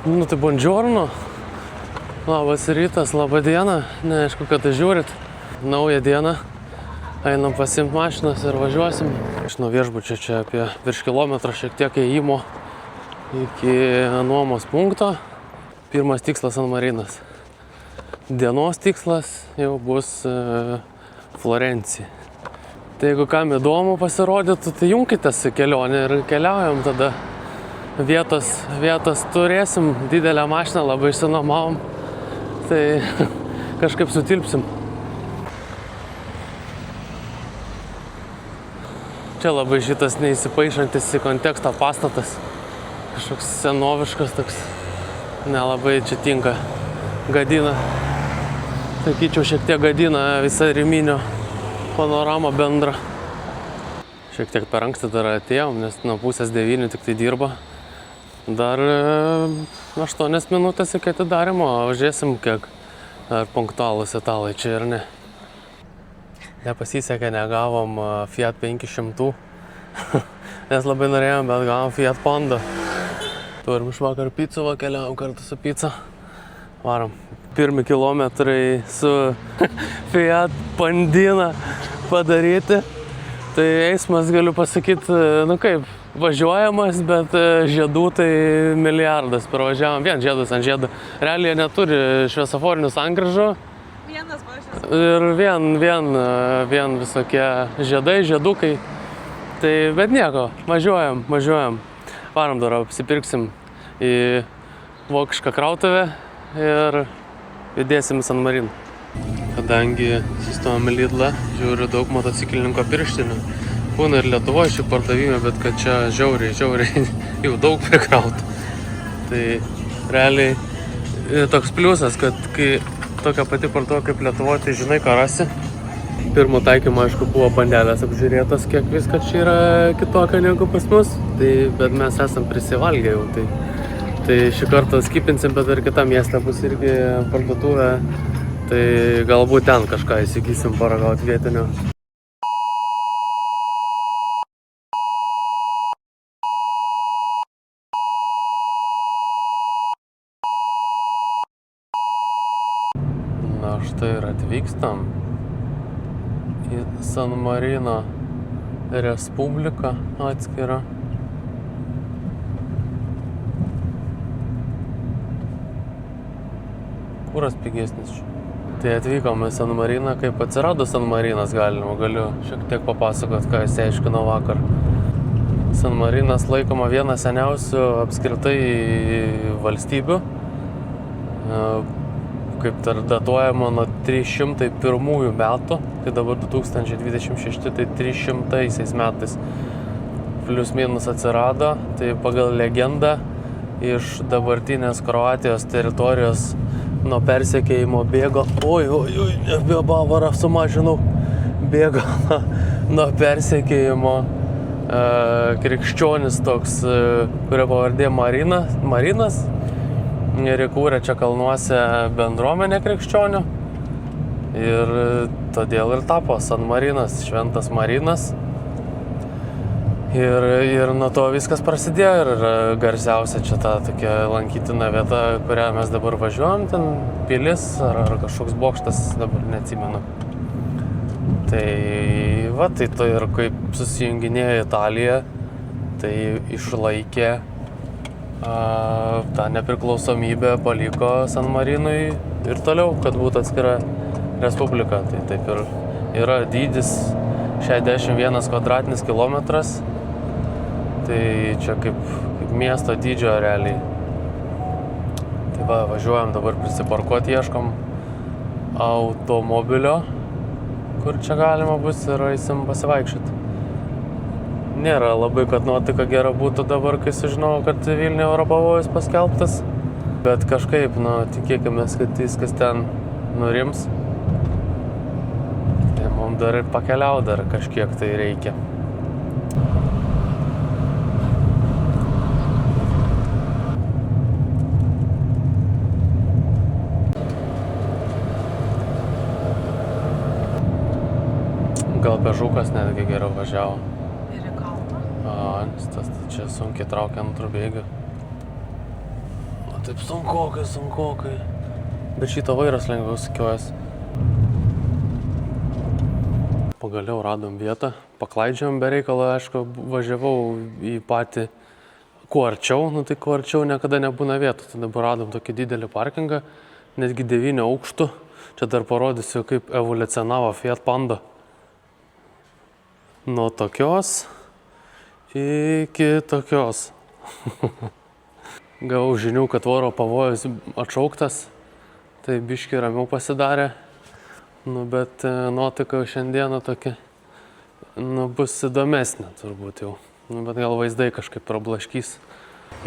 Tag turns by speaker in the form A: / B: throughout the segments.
A: Nu tai buongiorno, labas rytas, laba diena, neaišku, kad tai žiūrit, naują dieną, einam pasiimt mašinas ir važiuosim. Iš nuo viešbučio čia apie virš kilometrą šiek tiek ėjimo iki nuomos punkto. Pirmas tikslas San Marinas. Dienos tikslas jau bus Florencija. Tai jeigu kam įdomu pasirodytų, tai junkitės į kelionę ir keliaujam tada. Vietos turėsim, didelę mašiną labai išsinuomavom, tai kažkaip sutilpsim. Čia labai šitas neįsipaišantis į kontekstą pastatas. Kažkoks senoviškas toks, nelabai čia tinka, gadina. Sakyčiau, šiek tiek gadina visą Riminio panoramą bendrą. Šiek tiek per anksti dar atėjom, nes nuo 8:30 tik tai dirba. Dar 8 minutės iki atidarimo, žiūrėsim, kiek ar punktualūs italai čia ir ne. Nepasisekė, negavom Fiat 500, nes labai norėjom, bet gavom Fiat Panda. Turim iš vakar pizzą, keliavom kartu su pizza. Varom. Pirmi kilometrai su Fiat Pandina padaryti. Tai eismas, galiu pasakyti, nu kaip, važiuojamas, bet žiedų tai milijardas. Pravažiavom vien žiedus ant žiedų. Realiai jie neturi šviesoforinių sankryžų.
B: Vienas važias.
A: Ir vien visokie žiedai, žiedukai. Tai, bet nieko, važiuojam. Varom dar apsipirksim į vokišką krautuvę ir judėsim į San Mariną. Kadangi sustojom į Lidlą, žiūriu daug motociklininkų pirštinių. Būna ir Lietuvoje šį pardavimą, bet kad čia žiauriai jau daug prikrauta. Tai realiai toks pliusas, kad kai tokia pati parduotuvė kaip Lietuvoje, tai žinai, ką rasi. Pirmo taikymo, aišku, buvo bandelės apžiūrėtas, kiek viskas čia yra kitokia negu pas mus. Tai, bet mes esam prisivalgę jau. Tai šį kartą skipinsim, bet ir kitam mieste bus irgi parduotuvė. Tai galbūt ten kažką įsigysim paragauti vietinio. Na štai ir atvykstam į San Marino Respubliką atskirą. Kuras pigesnis čia? Tai atvykom į San Mariną, kaip atsirado San Marinas galiu šiek tiek papasakot, ką jis aiškino vakar. San Marinas laikoma viena seniausių apskritai valstybių, kaip dar datuojama nuo 301 metų, tai dabar 2026, tai 300 metais plius minus atsirado, tai pagal legendą iš dabartinės Kroatijos teritorijos nuo persekėjimo bėgo, bavarą sumažinau, bėgo nuo persekėjimo krikščionis toks, kurio pavardė Marinas, ir įkūrė čia kalnuose bendruomenę krikščionių ir todėl ir tapo San Marinas, Šventas Marinas. Ir nuo to viskas prasidėjo ir garsiausia čia ta tokia lankytina vieta, kurią mes dabar važiuojam, ten pilis ar kažkoks bokštas, dabar neatsimenu. Tai va, tai to ir kaip susijunginėjo Italija, tai išlaikė tą nepriklausomybę, paliko San Marinui ir toliau, kad būtų atskira respublika. Tai taip ir yra dydis 61 kvadratinis kilometras. Tai čia kaip miesto dydžio realiai. Tai va, važiuojam dabar prisiparkuoti, ieškom automobilio, kur čia galima bus ir eisim pasivaikščioti. Nėra labai, kad nuotaika gera būtų dabar, kai sužinau, kad Vilniuje oro pavojus paskelbtas. Bet kažkaip, tikėkimės, kad viskas ten nurims. Tai mums dar ir pakeliauti dar kažkiek tai reikia. Gal Bežukas netgi geriau važiavo.
B: Ir į kalną?
A: Nes tas čia sunkiai traukia antrų bėgių. taip sunkokai. Bet šito vairas lengviau sukiojas. Pagaliau radom vietą, paklaidžiam be reikalo, aišku, važiavau į patį kuo arčiau, tai kuo arčiau niekada nebūna vietų. Tai dabar radom tokį didelį parkingą, netgi 9 aukštų. Čia dar parodysiu, kaip evoliucionavo Fiat Panda. Nuo tokios iki tokios. Gavau žinių, kad oro pavojus atšauktas, tai biški ramiau pasidarė. Bet nuotaika šiandieną tokia, bus įdomesnė turbūt jau. Bet gal vaizdai kažkaip prablaškys.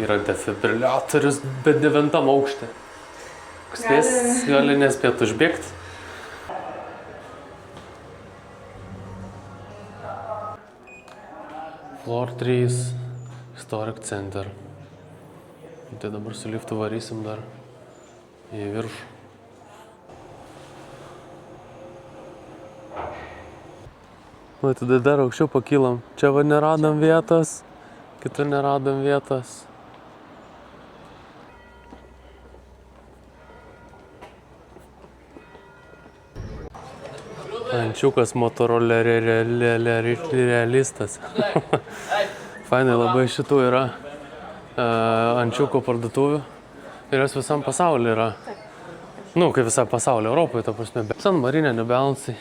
A: Yra defibriliatorius, bet 9 aukšte. Spės, gali nespėt užbėgti. Floor 3, Historic Center. Tai dabar su liftu varysim dar į viršų. Va, tada dar aukščiau pakylam. Čia va neradom vietos, kitur neradom vietos. Ančiukas Motorola realistas. Fainai labai šitų yra ančiukų parduotuvių. Ir jos visam pasaulyje yra. Kaip visam pasaulyje, Europoje, ta prasme. San Marine, New Balance.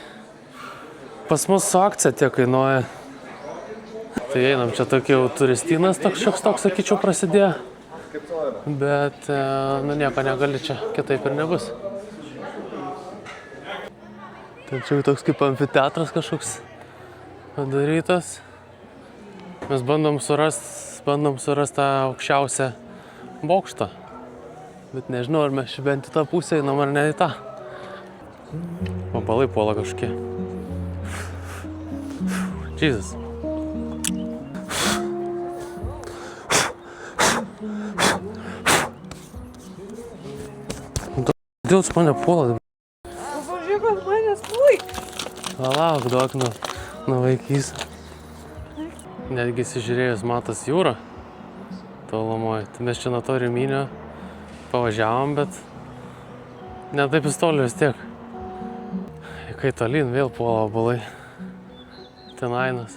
A: Pas mus su akcija tiek kainuoja. Tai einam, čia tokia jau turistinas toks, sakyčiau, prasidėjo. Bet, nieko negali čia, kitaip ir nebus. Tai čia toks kaip amfiteatras kažkoks padarytas. Mes bandom surast tą aukščiausią bokštą. Bet nežinau, ar mes bent į tą pusę einam, ar ne į tą. Vabalai puola kažkokie. Jesus. Dėl čia mane puola.
B: Pažiūrėk, kad manęs puik.
A: Lauk, duok nuo vaikys. Netgi įsižiūrėjus matas jūrą tolumoj. Tai mes čia nuo to Riminio pavažiavom, bet ne taip įstoliu vis tiek. Kai tolyn vėl puola vabalai. Tenainas.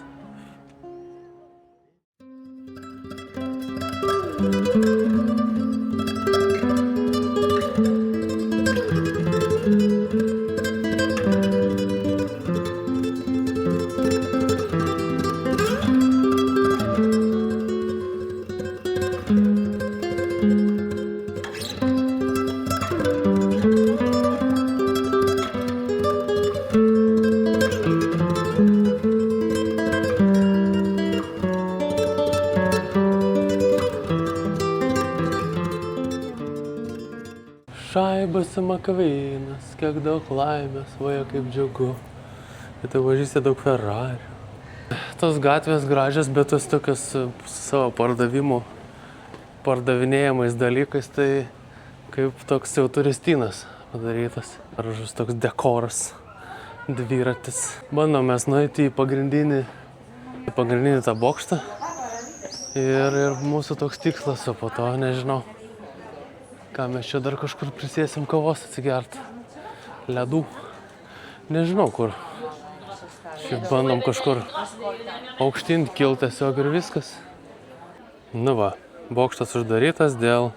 A: Šaibas Makvynas, kiek daug laimės, vaja kaip džiugu. Ir tai važystė daug Ferrari. Tos gatvės gražios, bet tos tokios su savo pardavinėjamais dalykais, tai kaip toks jau turistinas padarytas. Gražus toks dekoras, dviratis. Bandom mes nueiti į pagrindinį tą bokštą. Ir mūsų toks tikslas, o po to nežinau. Ką mes čia dar kažkur prisėsim kavos atsigert. Ledų. Nežinau kur. Šiaip bandom kažkur aukštyn kilt tiesiog ir viskas. Bokštas uždarytas dėl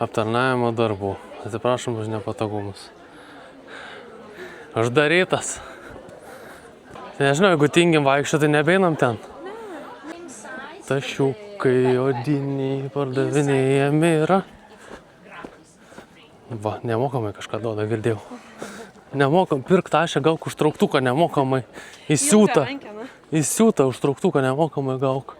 A: aptarnavimo darbų. Atsiprašom už nepatogumus. Uždarytas. Nežinau, jeigu tingim vaikščioti, tai nebeinam ten. Tašiukai odiniai pardavinėjami yra. Nemokamai kažką duoda, girdėjau. Nemokam, pirk tašę, gauk užtrauktuką nemokamai. Įsiūtą užtrauktuką nemokamai gauk.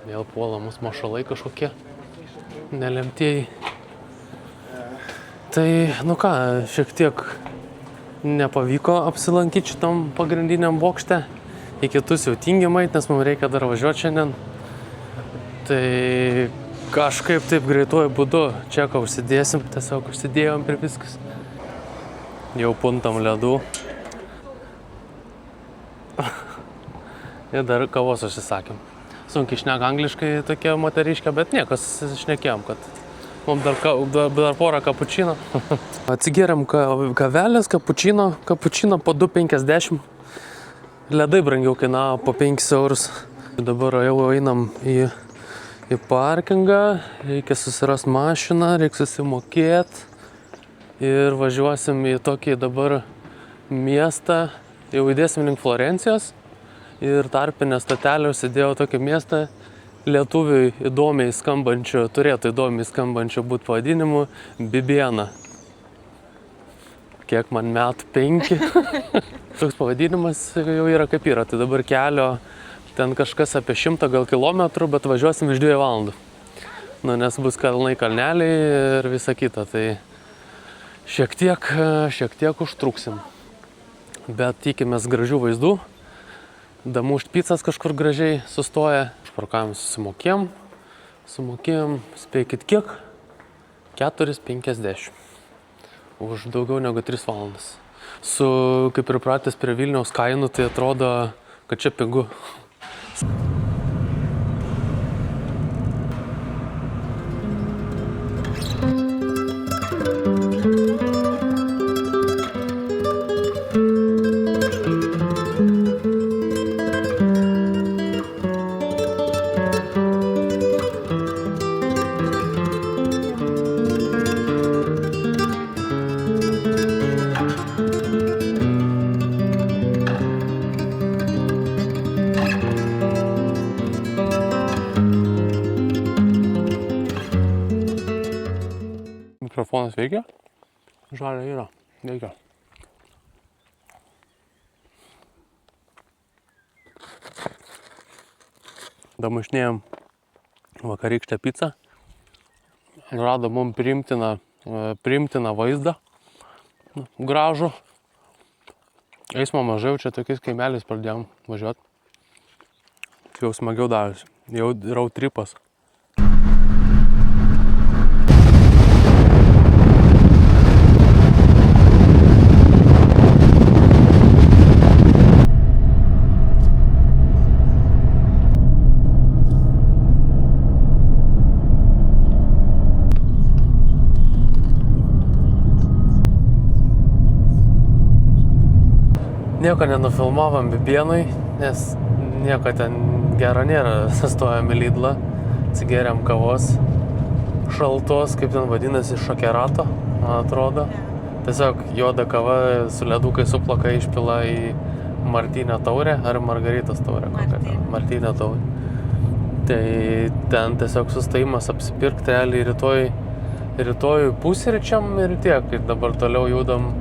A: Vėl puola mus mašalai kažkokie nelemtieji. Tai, šiek tiek nepavyko apsilankyti šitam pagrindiniam bokšte. Į kitus jau tingim eit, nes mums reikia dar važiuoti šiandien. Tai kažkaip taip greituoju būdu čeką užsidėsim, tiesiog užsidėjom ir viskas. Jau puntam ledų. Ir dar kavos užsisakėm. Sunkiai šneka angliškai tokie moteriškė, bet niekas šnekėjom, kad mums dar porą kapučino. Atsigėrėm kavelės, kapučino po 2,50. Ledai brangiau kainavo po 5 eurus. Dabar jau einam į parkingą, reikia susirasti mašiną, reikia susimokėti. Ir važiuosim į tokį dabar miestą, jau įdėsim link Florencijos. Ir tarpinę stotelę užsidėjau tokį miestą lietuviui įdomiai skambančiu, turėtų įdomiai skambančiu būt pavadinimu Bibiena. Kiek man metų? 5. Toks pavadinimas jau yra kaip yra, tai dabar kelio ten kažkas apie 100 gal kilometrų, bet važiuosim iš 2 valandų. Nu, nes bus kalnai, kalneliai ir visa kita, tai šiek tiek užtruksim. Bet tikimės gražių vaizdų. Damušt picas kažkur gražiai sustoja. Išparkavim, sumokėjom, spėkit kiek? 4,50. Už daugiau negu 3 valandas. Su, kaip ir pratęs prie Vilniaus kainų, tai atrodo, kad čia pigu. Mikrofonas veikia? Žalia yra, veikia. Damušnėjom vakarykštę pizzą. Rado mum priimtiną vaizdą. Gražų. Eismo mažiau, čia tokiais kaimeliais pradėjom važiuoti. Jau smagiau darosi. Jau road tripas. Nieko nenufilmavom Bibienui, nes nieko ten gero nėra. Stojom į Lidlą, atsigėrėm kavos šaltos, kaip ten vadinasi, šokerato, man atrodo. Tiesiog juoda kava su ledukai suplaka išpila į Martinę taurę ar Margaritos taurę. Martinę taurę. Tai ten tiesiog sustojimas apsipirkti, realiai rytoj pusryčiam ir tiek. Ir dabar toliau judam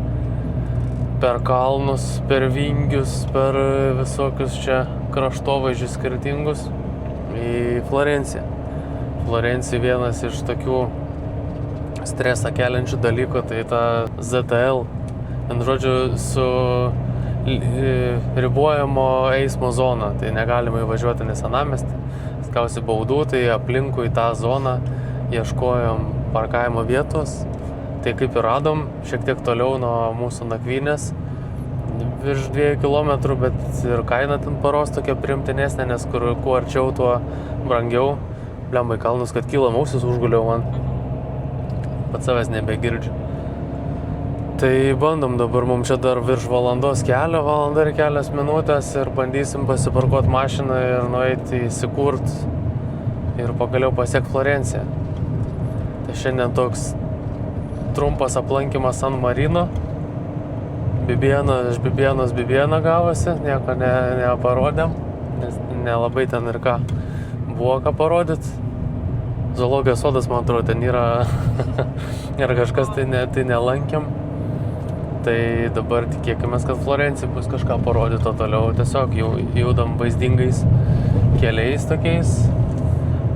A: per kalnus, per vingius, per visokius čia kraštovaizdžius skirtingus į Florenciją. Florencija vienas iš tokių stresą keliančių dalykų, tai ta ZTL. Ant žodžiu, su ribojamo eismo zona, tai negalima įvažiuoti į senamiestį. Skausi baudų, tai aplinkui tą zoną ieškojom parkavimo vietos. Tai kaip ir radom, šiek tiek toliau nuo mūsų nakvynės, virš 2 km, bet ir kaina ten paros tokia priimtinesnė, nes kuo arčiau, tuo brangiau. Blemba į kalnus, kad kyla ausis užguliau man. Pats savęs nebegirdžiu. Tai bandom dabar, mums čia dar virš valandos kelio, valanda ir kelias minutės ir bandysim pasiparkuoti mašiną ir nueiti įsikurt ir pagaliau pasiekti Florenciją. Tai šiandien toks trumpas aplankymas San Marino. Iš Bibienos gavosi, nieko neparodėm, nes nelabai ten ir ką buvo ką parodyti. Zoologijos sodas, man atrodo, ten yra kažkas, tai nelankėm. Tai dabar tikėkimės, kad Florencija bus kažką parodyto toliau. Tiesiog judam vaizdingais keliais tokiais,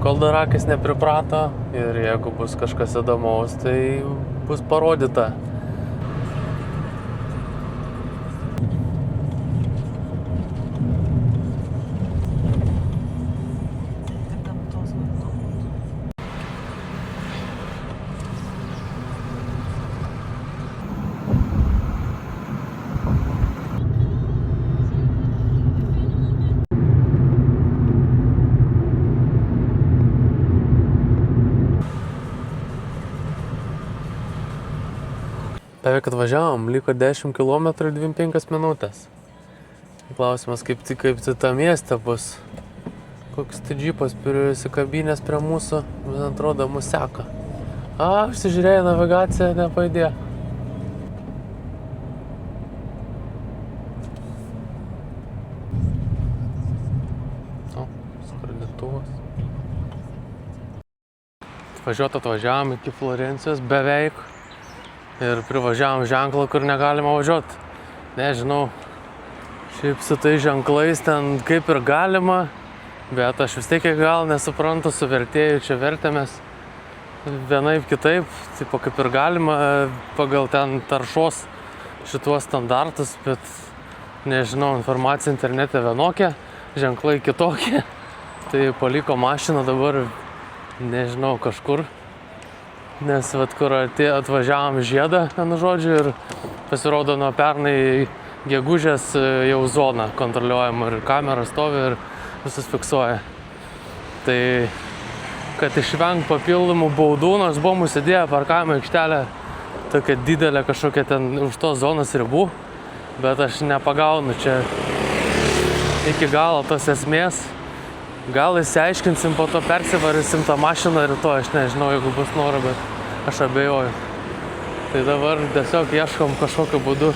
A: kol dar akis nepriprato. Ir jeigu bus kažkas įdomaus, tai bus parodyta. Beveik atvažiavom, liko 10 km 25 minutės. Klausimas, kaip ta mieste bus. Koks tai džipas prisikabinės prie mūsų, man atrodo, mus seka. Užsižiūrėjau navigaciją, nepaidėjo. Skrandytuvas. Atvažiavom iki Florencijos beveik. Ir privažiavom ženklą, kur negalima važiuoti. Nežinau, šiaip su tai ženklais ten kaip ir galima, bet aš vis tiek gal nesuprantu, su vertėju čia vertėmės vienaip kitaip, tipo kaip ir galima pagal ten taršos šituos standartus, bet nežinau, informacija internete vienokia, ženklai kitokie. Tai paliko mašiną dabar, nežinau, kažkur. Nes kur atvažiavom žiedą, vienu žodžiu, ir pasirodo nuo pernai gegužės jau zona kontroliuojama ir kamera stovi ir visus fiksuoja. Tai, kad išvengt papildomų baudų, nors buvom užsidėję parkavimo aikštelę tokia didelė kažkokia ten už tos zonos ribų, bet aš nepagaunu čia iki galo tos esmės. Gal įsiaiškinsim, po to persivarysim tą mašiną rytoj, aš nežinau, jeigu bus noro, bet aš abejoju. Tai dabar tiesiog ieškom kažkokiu būdu,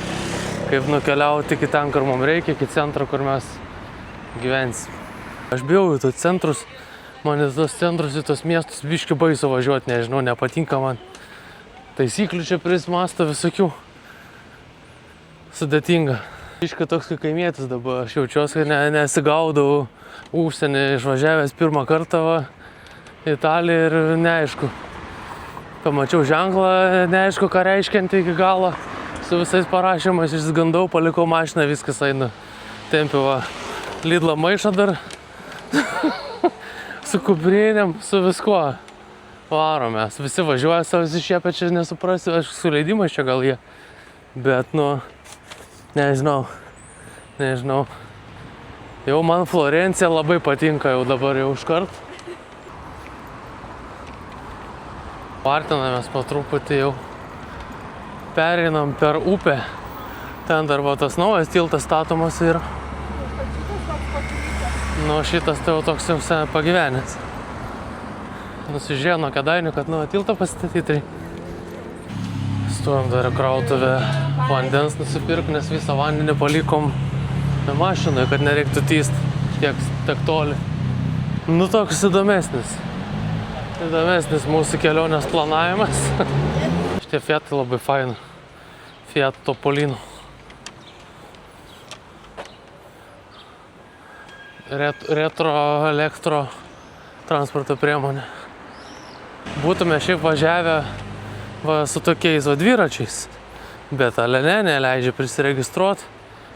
A: kaip nukeliauti iki ten, kur mums reikia, iki centro, kur mes gyvensim. Aš bijau į tos centrus, man į tos centrus, į tos miestus biški baisu važiuoti, nežinau, nepatinka man. Taisyklių čia prismasto visokių. Sudėtinga. Biški toks kaip kaimietis dabar, aš jaučiuosi, kad nesigaudau užsienį išvažiavęs pirmą kartą į Italiją ir neaišku. Pamačiau ženklą, neaišku, ką reiškianti iki galo. Su visais parašymais išsigandau, palikau mašiną, viskas eina. Tempiu Lidlo maišą dar. Su kuprinėm, su viskuo. Varom mes, visi važiuoja savo, visi šiepia čia nesuprasiu, aš su leidimais čia gal jie. Bet, nežinau. Jau man Florencija labai patinka jau dabar jau iškart. Artinamės po truputį jau. Pereinam per upę. Ten dar tas naujas tiltas statomas yra. Šitas tai jau toks jau pagyvenęs. Nusižiūrėjau nuo Kėdainių, kad tiltą pasistatyti. Stovim dar krautuvę vandens nusipirk, nes visą vandenį palikom mašinai, kad nereiktų tyst tiek toli. Toks įdomesnis mūsų kelionės planavimas. Šitie Fiatai labai faina. Fiat Topolino. Retro elektro transporto priemonė. Būtume šiaip važiavę su tokiais dviračiais, bet ale neleidžia prisiregistruoti.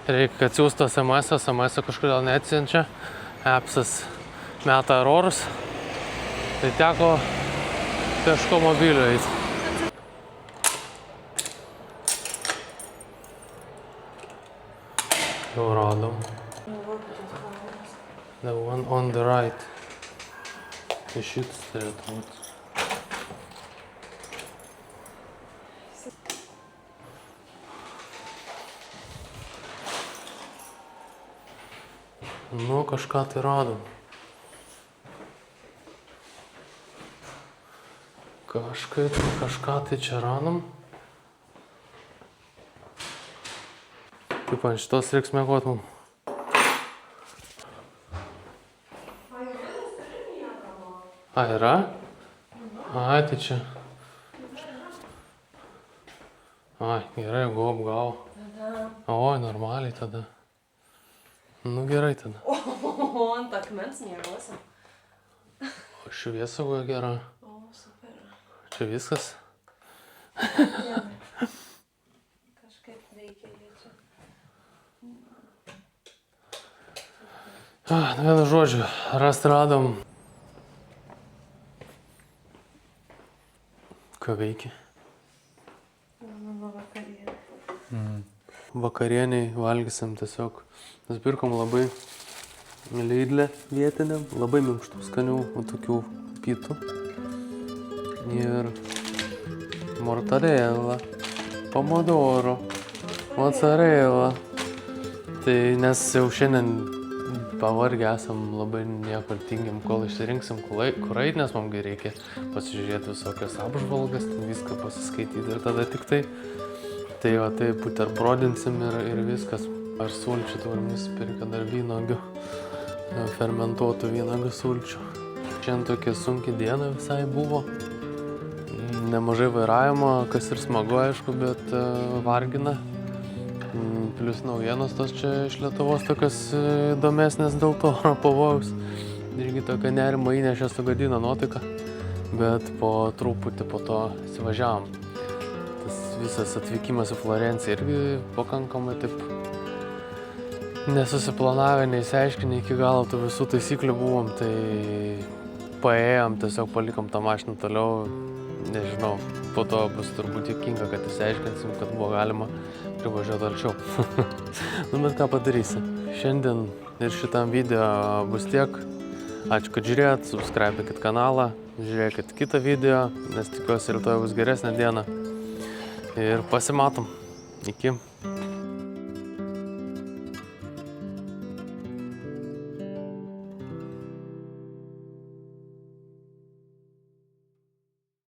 A: Reikia, kad siūstų SMS kažkodėl neatsiunčia. Appsas meta errorus. Tai teko peško mobiliu eiti. Jau radom. The one on the right. Tai šitas turėtų būti. Kažką tai radom. Kažką tai čia radom. Kaip ant šitos reiks mėgot mum. Yra? Tai čia. Gerai, jeigu apgavo. Normaliai tada. Gerai tada.
B: Ant akmens miegosim.
A: Šviesauga gera.
B: Super.
A: Čia viskas.
B: Kažkaip reikia jie čia.
A: Vienu žodžiu, radom. Ką veiki?
B: Mano vakarienė.
A: Vakarieniai valgysim tiesiog. Mes pirkom labai Lidle vietiniam, labai minkštų, skanių tokių pytų. Ir mortadėlą pomodoro, mozzarella. Tai nes jau šiandien pavargę esam, labai niekur tingim, kol išsirinksim, kur eit, nes mums reikia pasižiūrėti visokias apžvalgas, viską pasiskaityti ir tada tik tai. Tai va, tai puterbrodinsim ir viskas. Ar sulčių turim nusipirkę dar vynogių, fermentuotų vynogių sulčių. Šiandien tokia sunki diena visai buvo. Nemažai vairavimo, kas ir smagu, aišku, bet vargina. Plius naujienos tos čia iš Lietuvos tokios įdomesnės dėl to oro pavojaus. Irgi tokia nerimo įnešė, sugadina nuotaiką, bet po truputį po to įsivažiavom. Tas visas atvykimas į Florenciją irgi pakankamai taip nesusiplanavę, neįsiaiškinę iki galo tų visų taisyklių buvom, tai paėjom, tiesiog palikom tą mašiną toliau. Nežinau, po to bus turbūt juokinga, kad įsiaiškinsim, kad buvo galima privažiuoti arčiau. Nu, bet ką padarysi. Šiandien ir šitam video bus tiek. Ačiū, kad žiūrėjot, subscribekit kanalą, žiūrėkit kitą video, nes tikiuosi rytoj bus geresnė diena. Ir pasimatom. Iki.